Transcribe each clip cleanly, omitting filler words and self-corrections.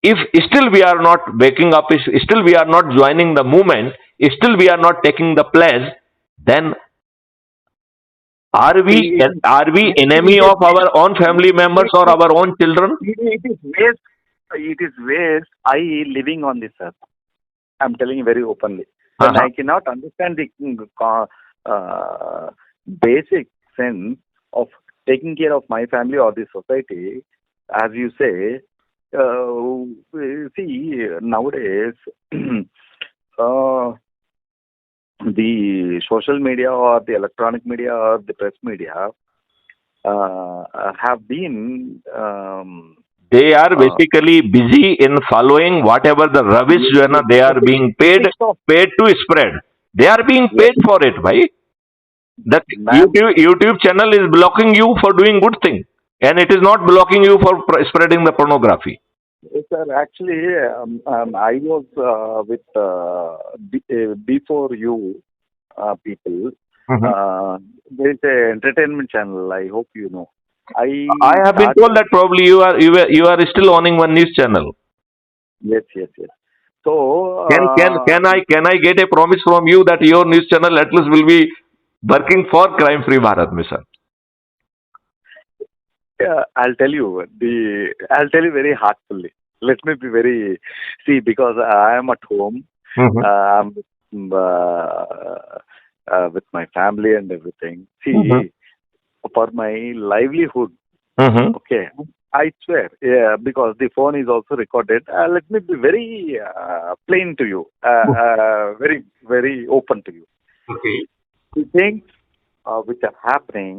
if still we are not waking up, if still we are not joining the movement, if still we are not taking the pledge, then are we See, are we enemy it is of our own family members or waste. our own children? It is waste. It is waste. I living on this earth. I'm telling you very openly. When Uh-huh. I cannot understand the basic sense of taking care of my family or the society, as you say, see, nowadays, uh, the social media or the electronic media or the press media have been They are uh, basically busy in following whatever the rubbish yes, you know, yes, they are critics, being critics of paid to spread. They are being yes, paid for it, bhai. That ma'am. YouTube channel is blocking you for doing good thing, and it is not blocking you for spreading the pornography. Yes, sir, actually, I was with before you people. Mhm. Uh, there is a entertainment channel. I hope you know. I I have been told started. that probably you are still owning one news channel. Yes, yes, yes. So Can I get a promise from you that your news channel at least will be working for crime free Bharat mission? I'll tell you very heartfully. Let me be very see because I am at home. Mhm. I'm with my family and everything. Mhm. See, for my livelihood, Mhm. okay, I swear, yeah, because the phone is also recorded. Let me be very plain to you, very, very open to you. Okay. The things which are happening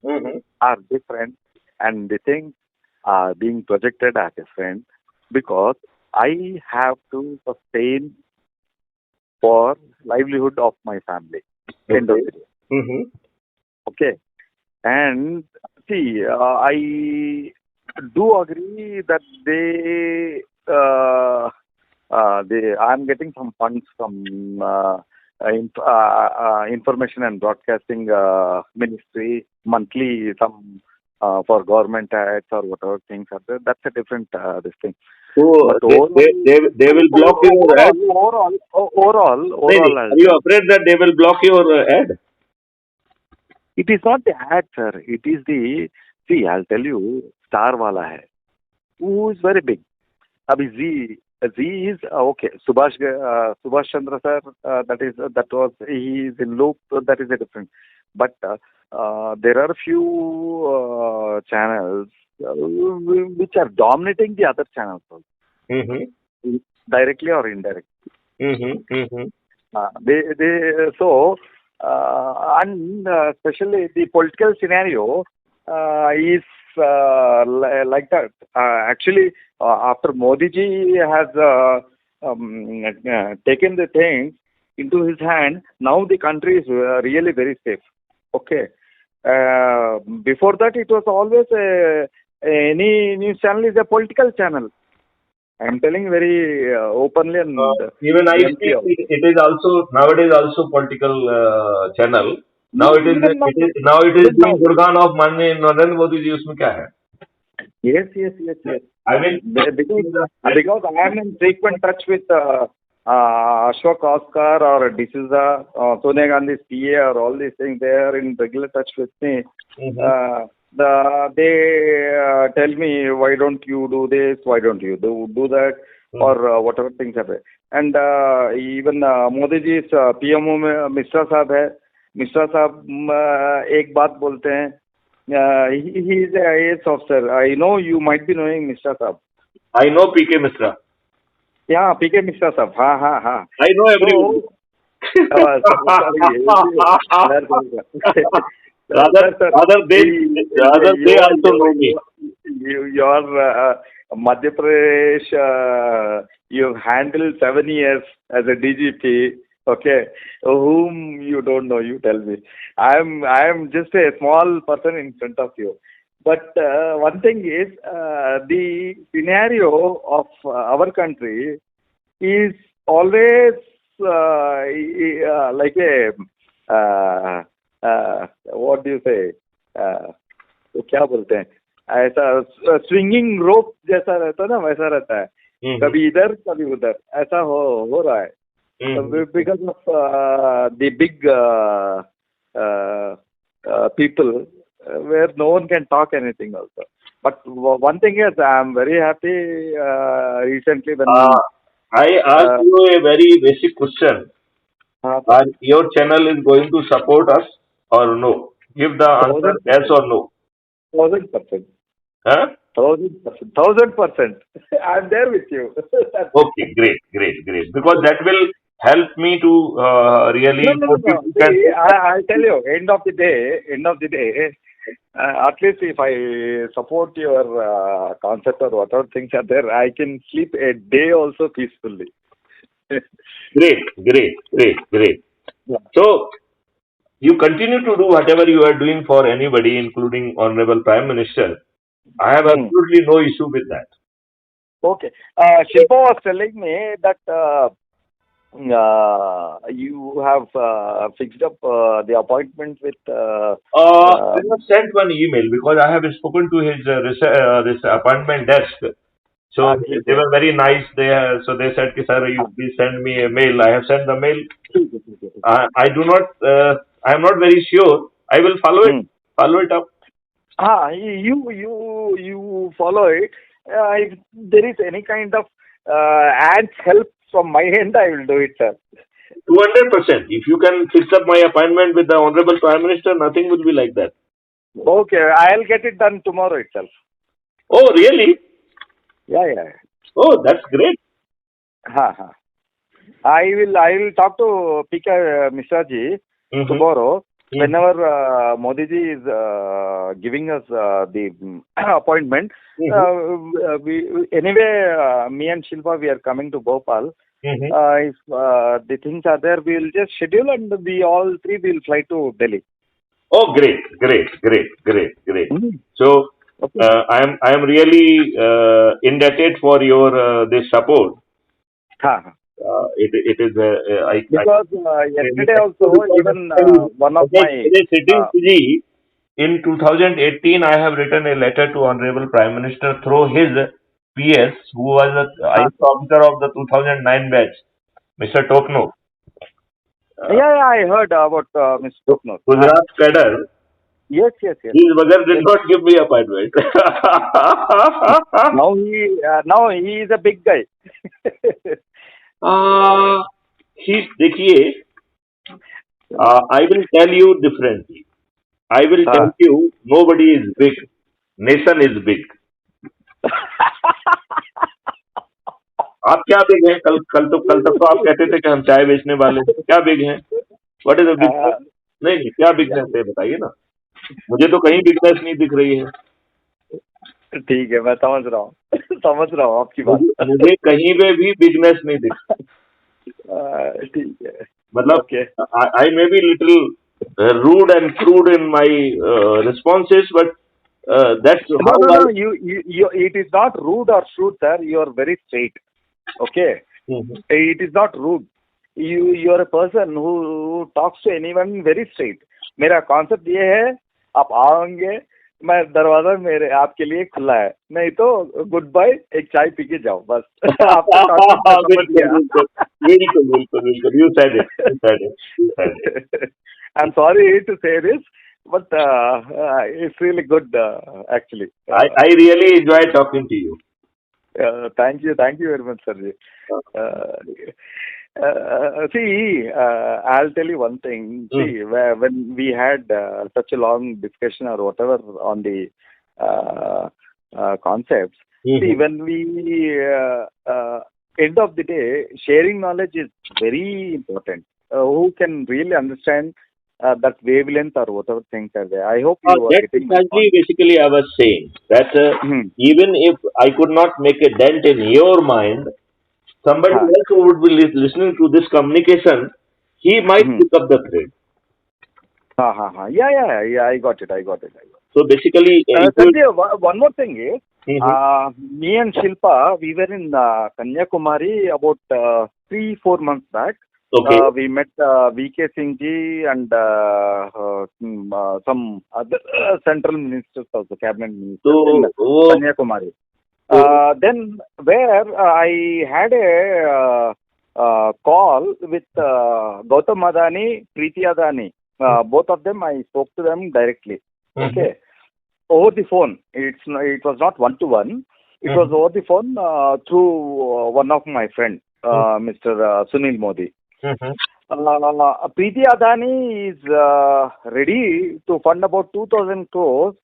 Mhm. are different, and the things are being projected are different because I have to sustain for livelihood of my family. End of Okay. the day. Mhm. Okay. And see, I do agree that I'm getting some funds from information and broadcasting ministry monthly, some for government ads or whatever things are there. That's a different this thing. So But overall, they will block your ad. overall, Are I'll you tell. afraid that they will block your ad? It is not the ad, sir. It is the see. I'll tell you, star wala hai. Who is very big. Abhi Z is okay. Subhash Chandra sir. That was he is in loop. That is a different. But there are few channels which are dominating the other channels also, Mhm. directly or indirectly. Mhm. Mhm. And especially the political scenario is like that. Actually, after Modi ji has taken the things into his hand, now the country is really very safe. Okay. Before that, it was always any news channel is a political channel. I'm telling very openly and Even I bluntly see also. it is also nowadays also political channel. Now Even now, it is even doing now. गुणगान of माननीय नरेंद्र मोदी जी उसमें क्या है? Yes, yes, yes, yes. I mean, Because I am in frequent touch with Ashok Oscar or D'Souza, Sonia Gandhi's PA or all these things. They are in regular touch with me. Mhm. They tell me, why don't you do this? Why don't you do that? Mhm. Or whatever things are there. And even Modi ji's PMO में मिश्रा साहब है. मिश्रा साहब एक बात बोलते हैं. He is a IAS officer. I know you might be knowing Mr. Saab. I know PK Mishra. Yeah, PK Mr. Saab. Ha ha ha. I know everyone. So, sorry. Sir, rather, sir, rather they, rather they also know me. your Madhya Pradesh, you've handled 7 years as a DGP. Okay, whom you don't know, you tell me. I am just a small person in front of you. But one thing is, the scenario of our country is always like a what do you say? तो क्या बोलते हैं ऐसा swinging रोप जैसा रहता है ना वैसा रहता है कभी इधर कभी उधर ऐसा हो रहा है because of the big people where no one can talk anything also. But one thing is, I am very happy recently when I ask you a very basic question. Are your channel is going to support us or no? Give the answer yes or no. 1000%. Huh? 1000%. I am there with you. Okay, great. Because that will help me to really. No. See, I'll tell you, end of the day, at least if I support your concept or whatever things are there, I can sleep a day also peacefully. Great. Yeah. So you continue to do whatever you are doing for anybody, including Honorable Prime Minister. I have absolutely no issue with that. Okay. Shilpa was telling me that you have fixed up the appointment with. I have sent one email because I have spoken to his this appointment desk. So they were very nice. So they said, "Sir, you please send me a mail." I have sent the mail. I do not. I am not very sure. I will follow it. Follow it up. You follow it. If there is any kind of ant help from my end, I will do it, sir. 200%. If you can fix up my appointment with the Honorable Prime Minister, nothing will be like that. Okay, I'll get it done tomorrow itself. Oh, really? Yeah. Oh, that's great. I will talk to PK Mishra ji tomorrow. Whenever Modi ji is giving us the appointment, anyway, me and Shilpa, we are coming to Bhopal. If the things are there, we will just schedule and we all three will fly to Delhi. Oh, great. So, I am really indebted for your this support. It is because yesterday also even one of my in 2018 I have written a letter to Honorable Prime Minister through his PS, who was the IAS officer of the 2009 batch, Mr. Tokno. I heard about Mr. Tokno. Gujarat cadre. Yes. His mother did not give me appointment. now he is a big guy. देखिए, I will tell you differently. I will tell you, nobody is big. Nation is big. आप क्या big हैं? कल तक तो आप कहते थे कि हम चाय बेचने वाले हैं. क्या बिग हैं? What is a big? नहीं, क्या बिगनेस है बताइए ना. मुझे तो कहीं बिगनेस नहीं दिख रही है. ठीक है, मैं समझ रहा हूँ आपकी बात. मुझे कहीं पे भी बिगनेस नहीं दिख. ठीक है. मतलब I may be little rude and crude in my responses, but that's how. No. You. It is not rude or shrewd, sir. You are very straight. Okay. It is not rude. You are a person who talks to anyone very straight. मेरा concept ये है, आप आओगे, मैं दरवाजा मेरे आपके लिए खुला है. नहीं तो गुड बाय, एक चाय पी के जाओ बस. बिल्कुल. You said it. I'm sorry to say this, but it's really good actually. I really enjoy talking to you. Thank you very much, sir. See, I'll tell you one thing. See, when we had such a long discussion or whatever on the concepts, see, when we end of the day, sharing knowledge is very important. Who can really understand that wavelength or whatever things are there? I hope you are getting exactly. Basically, I was saying that even if I could not make a dent in your mind, somebody else who would be listening to this communication, he might pick up the thread. Yeah. I got it. So basically, Sanjay, one more thing is, me and Shilpa, we were in Kanyakumari about 3-4 months back. Okay. We met VK Singh ji and some other central ministers of the cabinet ministers in Kanyakumari. Then where I had a call with Gautam Adani, Preeti Adani. Both of them, I spoke to them directly. Okay, over the phone. It was not one to one. It was over the phone through one of my friend, Mr. Sunil Modi. Preeti Adani is ready to fund about 2,000 crores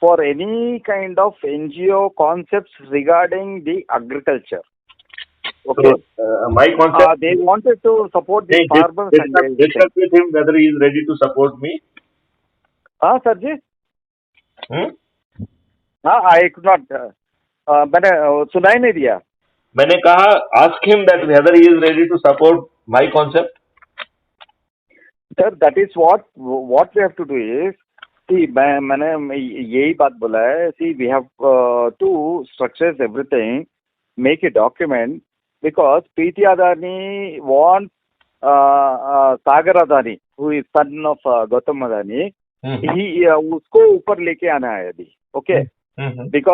for any kind of NGO concepts regarding the agriculture. Okay. So, my concept. They wanted to support the Hey, farmers and discuss with him whether he is ready to support me. sir ji? Hmm? I could not. मैंने सुनाई नहीं दिया. मैंने कहा ask him that whether he is ready to support my concept. Sir, that is what we have to do is, see, मैंने यही बात बोला है. See, we have to structure everything, make a document, because Preeti Adani wants Sagar Adani, who is son of Gautam Adani, he उसको ऊपर लेके आना है अभी. Okay, because